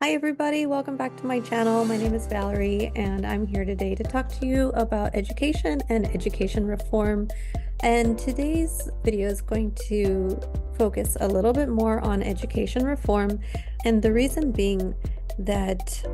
Hi everybody, welcome back to my channel. My name is Valerie and I'm here today to talk to you about education and education reform. And today's video is going to focus a little bit more on education reform, and the reason being that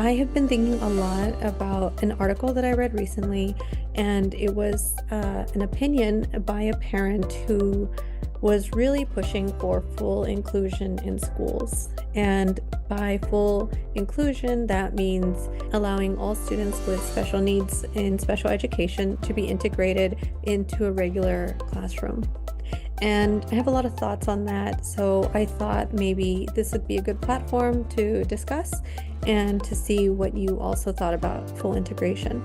I have been thinking a lot about an article that I read recently, and it was an opinion by a parent who was really pushing for full inclusion in schools. And by full inclusion, that means allowing all students with special needs in special education to be integrated into a regular classroom. And I have a lot of thoughts on that, so I thought maybe this would be a good platform to discuss and to see what you also thought about full integration.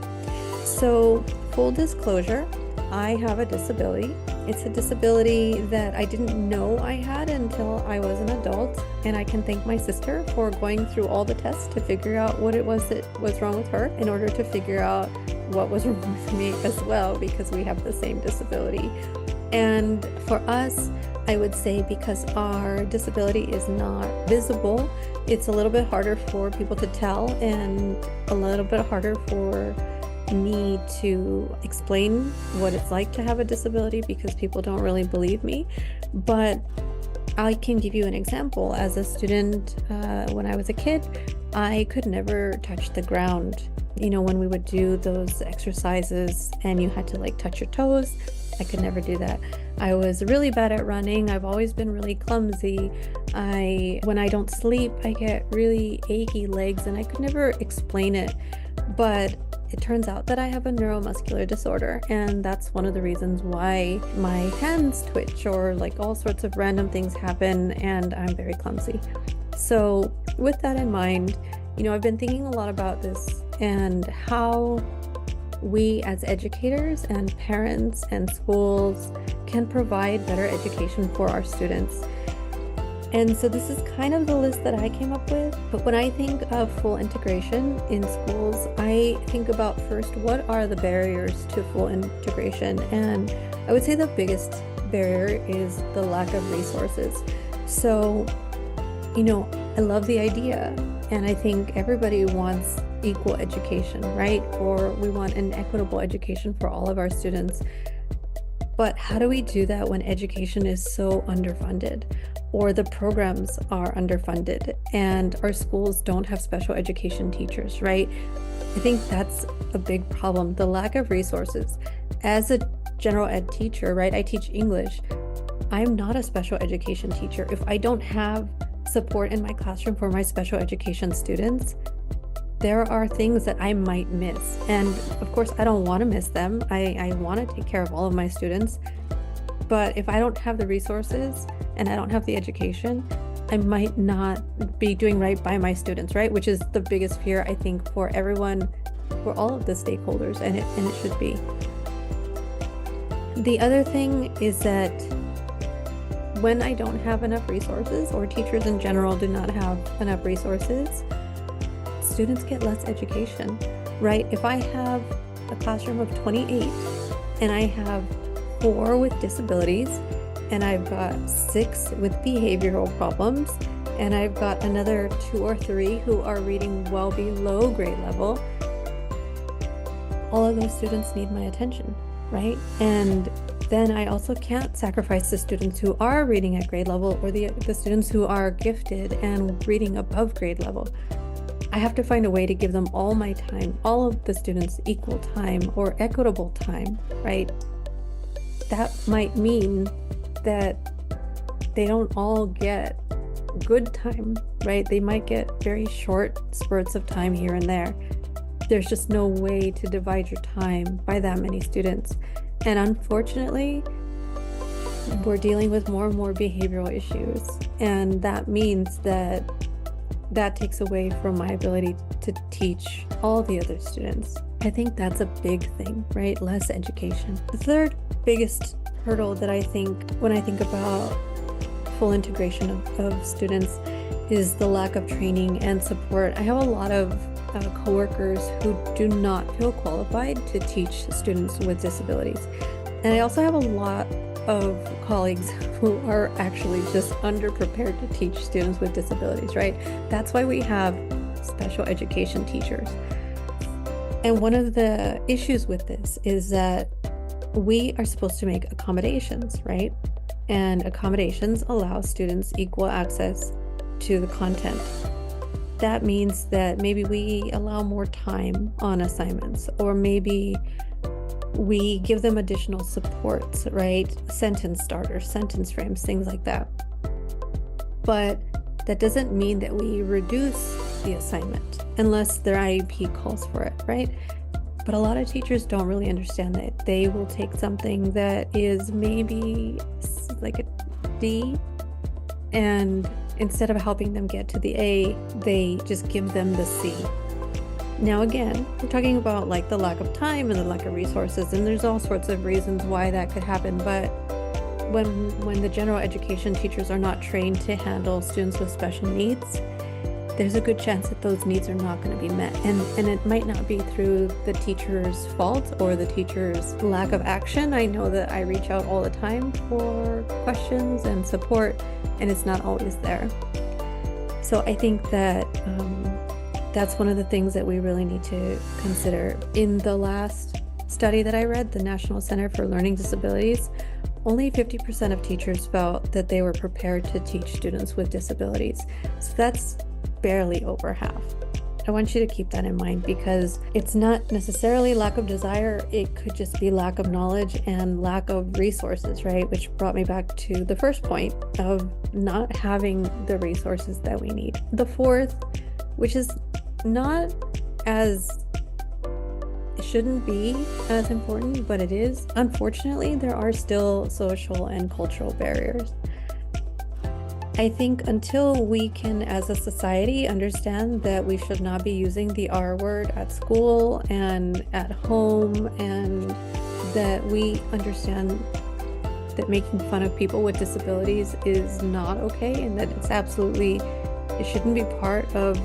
So, full disclosure, I have a disability. It's a disability that I didn't know I had until I was an adult, and I can thank my sister for going through all the tests to figure out what it was that was wrong with her in order to figure out what was wrong with me as well, because we have the same disability. And for us, I would say because our disability is not visible, it's a little bit harder for people to tell and a little bit harder for me to explain what it's like to have a disability because people don't really believe me. But I can give you an example. As a student, when I was a kid, I could never touch the ground. You know, when we would do those exercises and you had to like touch your toes, I could never do that. I was really bad at running. I've always been really clumsy. When I don't sleep, I get really achy legs, and I could never explain it. But it turns out that I have a neuromuscular disorder, and that's one of the reasons why my hands twitch or like all sorts of random things happen, and I'm very clumsy. So with that in mind, you know, I've been thinking a lot about this and how we as educators and parents and schools can provide better education for our students. And so this is kind of the list that I came up with. But when I think of full integration in schools, I think about first, what are the barriers to full integration? And I would say the biggest barrier is the lack of resources. So, you know, I love the idea, and I think everybody wants equal education, right? Or we want an equitable education for all of our students. But how do we do that when education is so underfunded, or the programs are underfunded, and our schools don't have special education teachers, right? I think that's a big problem, the lack of resources. As a general ed teacher, right, I teach English. I'm not a special education teacher. If I don't have support in my classroom for my special education students, there are things that I might miss. And of course, I don't want to miss them. I want to take care of all of my students. But if I don't have the resources and I don't have the education, I might not be doing right by my students, right? Which is the biggest fear, I think, for everyone, for all of the stakeholders, and it should be. The other thing is that when I don't have enough resources, or teachers in general do not have enough resources, students get less education, right? If I have a classroom of 28 and I have 4 with disabilities, and I've got 6 with behavioral problems, and I've got another 2 or 3 who are reading well below grade level, all of those students need my attention, right? And then I also can't sacrifice the students who are reading at grade level, or the students who are gifted and reading above grade level. I have to find a way to give them all my time, all of the students equal time or equitable time, right? That might mean that they don't all get good time, right? They might get very short spurts of time here and there. There's just no way to divide your time by that many students. And unfortunately, we're dealing with more and more behavioral issues. And that means that takes away from my ability to teach all the other students. I think that's a big thing, right? Less education. The third biggest hurdle that I think when I think about full integration of students is the lack of training and support. I have a lot of coworkers who do not feel qualified to teach students with disabilities. And I also have a lot of colleagues who are actually just underprepared to teach students with disabilities, right? That's why we have special education teachers. And one of the issues with this is that we are supposed to make accommodations, right? And accommodations allow students equal access to the content. That means that maybe we allow more time on assignments, or maybe we give them additional supports, right? Sentence starters, sentence frames, things like that. But that doesn't mean that we reduce the assignment unless their IEP calls for it, right? But a lot of teachers don't really understand that. They will take something that is maybe like a D, and instead of helping them get to the A, they just give them the C. Now again, we're talking about like the lack of time and the lack of resources, and there's all sorts of reasons why that could happen. But when the general education teachers are not trained to handle students with special needs, there's a good chance that those needs are not going to be met. And it might not be through the teacher's fault or the teacher's lack of action. I know that I reach out all the time for questions and support, and it's not always there. So I think that that's one of the things that we really need to consider. In the last study that I read, the National Center for Learning Disabilities, only 50% of teachers felt that they were prepared to teach students with disabilities. So that's barely over half. I want you to keep that in mind, because it's not necessarily lack of desire. It could just be lack of knowledge and lack of resources, right? Which brought me back to the first point of not having the resources that we need. The fourth, which is not as, it shouldn't be as important, but it is. Unfortunately, there are still social and cultural barriers. I think until we can, as a society, understand that we should not be using the R word at school and at home, and that we understand that making fun of people with disabilities is not okay, and that it's absolutely, it shouldn't be part of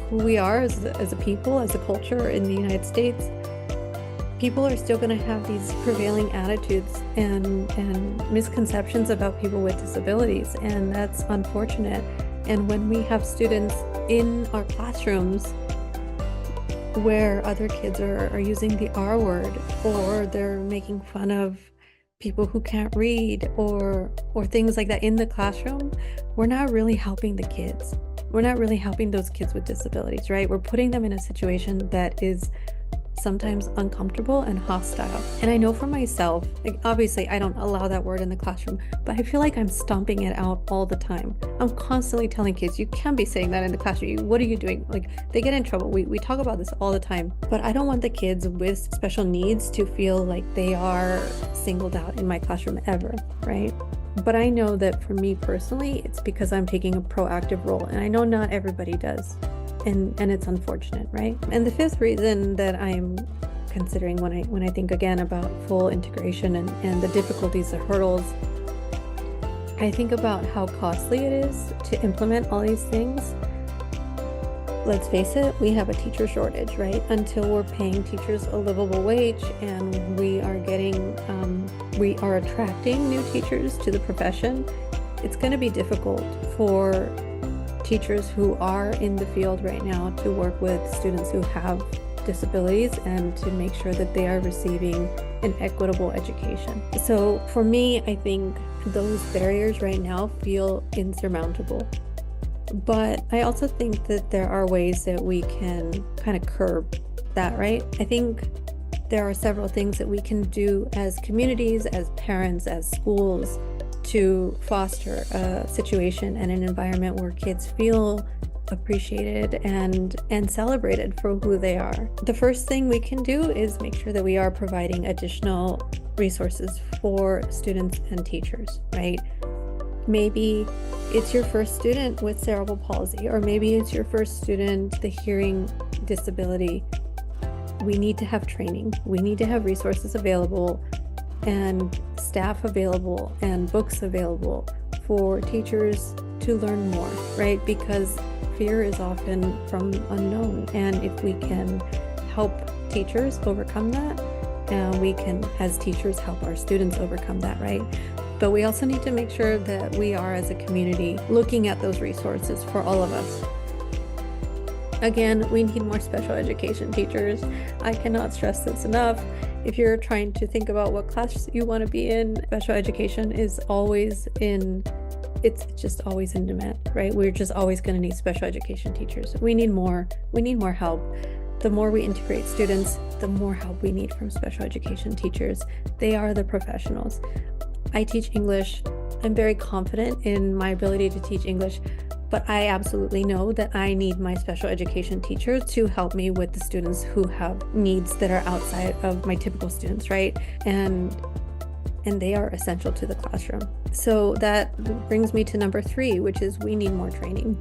who we are as a people, as a culture in the United States, people are still going to have these prevailing attitudes and misconceptions about people with disabilities, and that's unfortunate. And when we have students in our classrooms where other kids are using the R word, or they're making fun of people who can't read, or things like that in the classroom, we're not really helping the kids. We're not really helping those kids with disabilities, right? We're putting them in a situation that is sometimes uncomfortable and hostile. And I know for myself, like, obviously I don't allow that word in the classroom, but I feel like I'm stomping it out all the time. I'm constantly telling kids, you can't be saying that in the classroom. What are you doing? Like, they get in trouble. We talk about this all the time, but I don't want the kids with special needs to feel like they are singled out in my classroom ever, right? But I know that for me personally, it's because I'm taking a proactive role, and I know not everybody does. And it's unfortunate, right? And the fifth reason that I'm considering when I think again about full integration and the difficulties, the hurdles, I think about how costly it is to implement all these things. Let's face it, we have a teacher shortage, right? Until we're paying teachers a livable wage, and we are attracting new teachers to the profession, it's going to be difficult for teachers who are in the field right now to work with students who have disabilities and to make sure that they are receiving an equitable education. So for me, I think those barriers right now feel insurmountable. But I also think that there are ways that we can kind of curb that, right? I think there are several things that we can do as communities, as parents, as schools, to foster a situation and an environment where kids feel appreciated and celebrated for who they are. The first thing we can do is make sure that we are providing additional resources for students and teachers, right? Maybe it's your first student with cerebral palsy, or maybe it's your first student with a hearing disability. We need to have training. We need to have resources available and staff available and books available for teachers to learn more, right? Because fear is often from unknown. And if we can help teachers overcome that and we can, as teachers, help our students overcome that, right? But we also need to make sure that we are, as a community, looking at those resources for all of us. Again, we need more special education teachers. I cannot stress this enough. If you're trying to think about what class you want to be in, special education is always in, it's just always in demand, right? We're just always going to need special education teachers. We need more help. The more we integrate students, the more help we need from special education teachers. They are the professionals. I teach English. I'm very confident in my ability to teach English, but I absolutely know that I need my special education teachers to help me with the students who have needs that are outside of my typical students, right? And they are essential to the classroom. So that brings me to number 3, which is we need more training.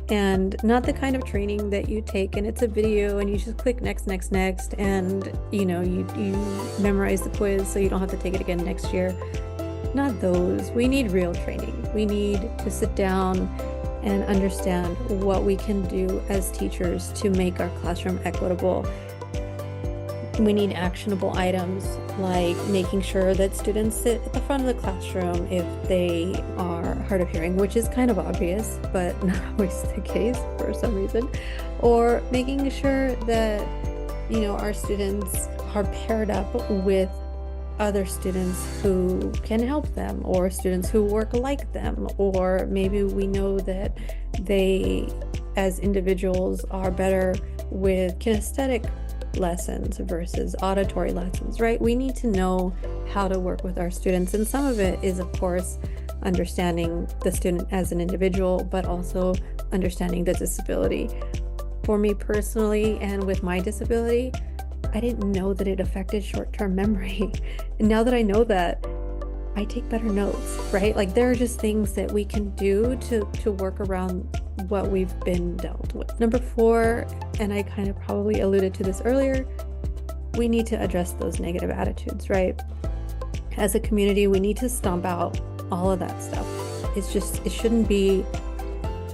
And not the kind of training that you take and it's a video and you just click next, and you memorize the quiz so you don't have to take it again next year. Not those. We need real training. We need to sit down and understand what we can do as teachers to make our classroom equitable. We need actionable items like making sure that students sit at the front of the classroom if they are hard of hearing, which is kind of obvious, but not always the case for some reason. Or making sure that, our students are paired up with other students who can help them, or students who work like them, or maybe we know that they as individuals are better with kinesthetic lessons versus auditory lessons, right? We need to know how to work with our students, and some of it is, of course, understanding the student as an individual, but also understanding the disability. For me personally, and with my disability, I didn't know that it affected short-term memory. And now that I know that, I take better notes, right? Like, there are just things that we can do to work around what we've been dealt with. Number 4, and I kind of probably alluded to this earlier, we need to address those negative attitudes, right? As a community, we need to stomp out all of that stuff. It shouldn't be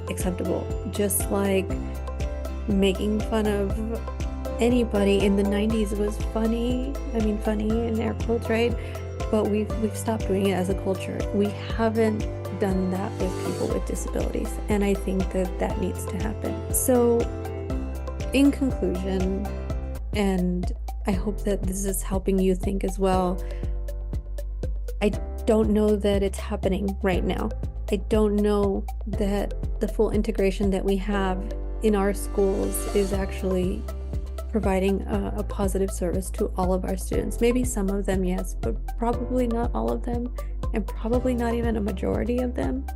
acceptable. Just like making fun of anybody in the 90s was funny. I mean, funny in air quotes, right? But we've stopped doing it as a culture. We haven't done that with people with disabilities, and I think that needs to happen. So in conclusion, and I hope that this is helping you think as well, I don't know that it's happening right now. I don't know that the full integration that we have in our schools is actually providing a positive service to all of our students. Maybe some of them, yes, but probably not all of them, and probably not even a majority of them.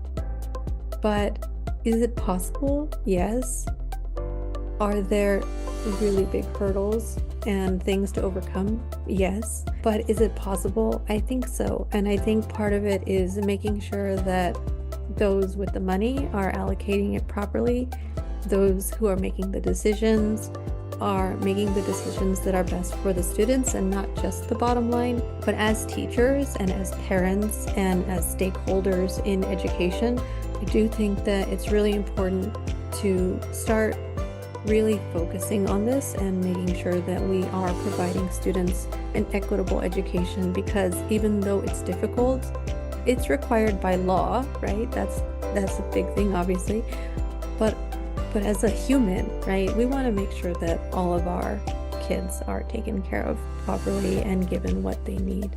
But is it possible? Yes. Are there really big hurdles and things to overcome? Yes. But is it possible? I think so. And I think part of it is making sure that those with the money are allocating it properly. Those who are making the decisions are making the decisions that are best for the students and not just the bottom line. But as teachers and as parents and as stakeholders in education, I do think that it's really important to start really focusing on this and making sure that we are providing students an equitable education, because even though it's difficult, it's required by law, right? That's a big thing, obviously. But as a human, right, we want to make sure that all of our kids are taken care of properly and given what they need.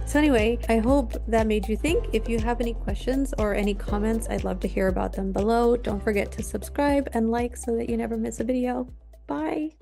So anyway, I hope that made you think. If you have any questions or any comments, I'd love to hear about them below. Don't forget to subscribe and like so that you never miss a video. Bye.